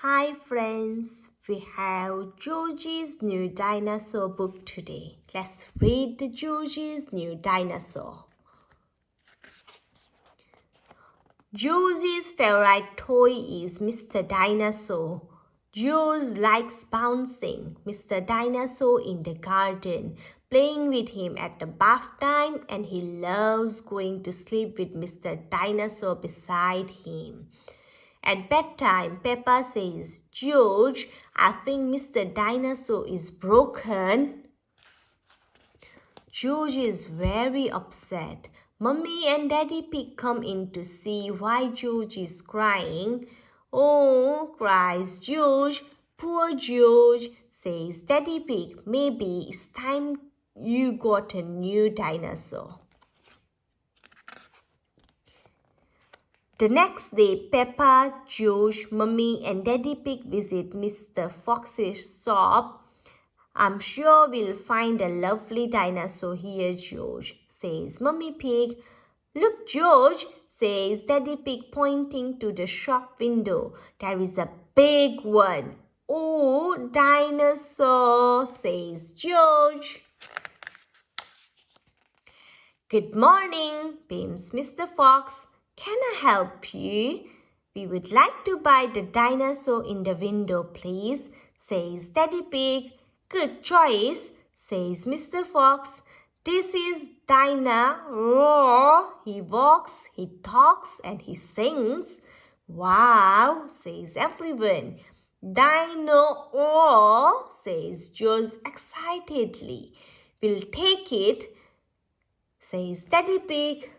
Hi friends, we have Georgie's new dinosaur book today. Let's read the Georgie's new dinosaur. Georgie's favorite toy is Mr. Dinosaur. George likes bouncing Mr. Dinosaur in the garden, playing with him at the bath time, and he loves going to sleep with Mr. Dinosaur beside him. At bedtime, Peppa says, George, I think Mr. Dinosaur is broken. George is very upset. Mummy and Daddy Pig come in to see why George is crying. Oh, cries George. Poor George, says Daddy Pig. Maybe it's time you got a new dinosaur. The next day, Peppa, George, Mummy and Daddy Pig visit Mr. Fox's shop. I'm sure we'll find a lovely dinosaur here, George, says Mummy Pig. Look, George, says Daddy Pig, pointing to the shop window. There is a big one. Oh, dinosaur, says George. Good morning, beams Mr. Fox. Can I help you? We would like to buy the dinosaur in the window, please, says Daddy Pig. Good choice, says Mr. Fox. This is Dino-roar. He walks, he talks, and he sings. Wow, says everyone. Dino-roar, says George excitedly. We'll take it, says Daddy Pig.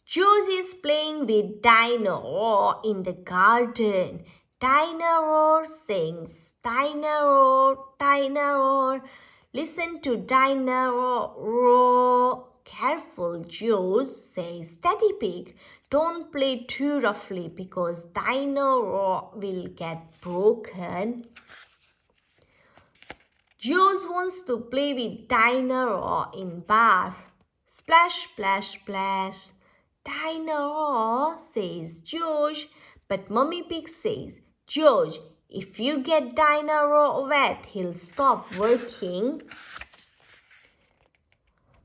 George is playing with Dino-roar in the garden. Dino-roar sings, Dino-roar, Dino-roar. Listen to Dino-roar. Careful, George, says Daddy Pig. Don't play too roughly because Dino-roar will get broken. George wants to play with Dino-roar in bath. Splash, splash, splash. Dino-roar, says George, but Mummy Pig says, George, if you get Dino-roar wet, he'll stop working.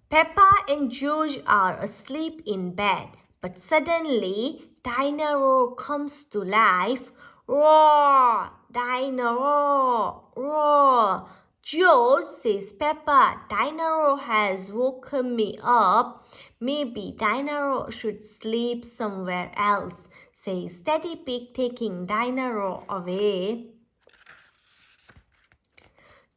Peppa and George are asleep in bed, but suddenly Dino-roar comes to life. Roar! Dino-roar! Roar! George, says Peppa, Dino-roar has woken me up. Maybe Dino-roar should sleep somewhere else, says Daddy Pig, taking Dino-roar away.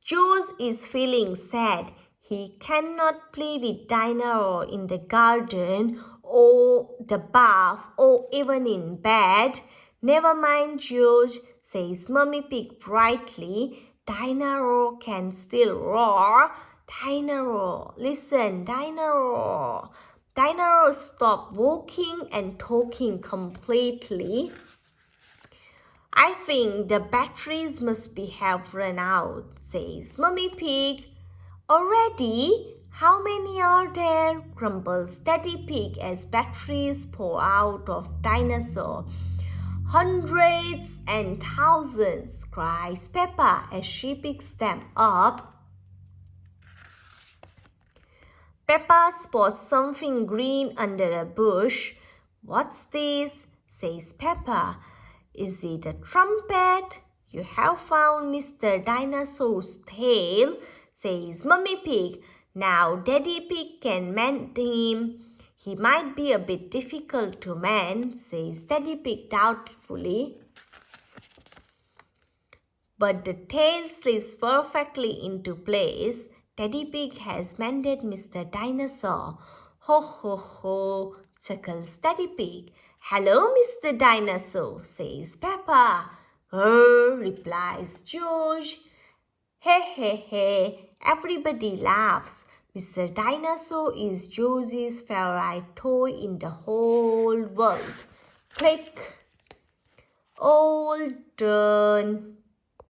George is feeling sad. He cannot play with Dino-roar in the garden or the bath or even in bed. Never mind, George, says Mummy Pig brightly. Dino-roar can still roar. Dino-roar, listen, Dino-roar. Dino-roar stopped walking and talking completely. I think the batteries must have run out, says Mummy Pig. Already? How many are there? Grumbles Daddy Pig as batteries pour out of Dinosaur. Hundreds and thousands, cries Peppa as she picks them up. Peppa spots something green under a bush. What's this? Says Peppa. Is it a trumpet? You have found Mr. Dinosaur's tail, says Mummy Pig. Now Daddy Pig can mend him. He might be a bit difficult to mend, says Daddy Pig doubtfully. But the tail slips perfectly into place. Daddy Pig has mended Mr. Dinosaur. Ho, ho, ho, chuckles Daddy Pig. Hello, Mr. Dinosaur, says Peppa. Replies George. Hey, hey, hey, everybody laughs. Mr. Dinosaur is George's favorite toy in the whole world. Click. All done.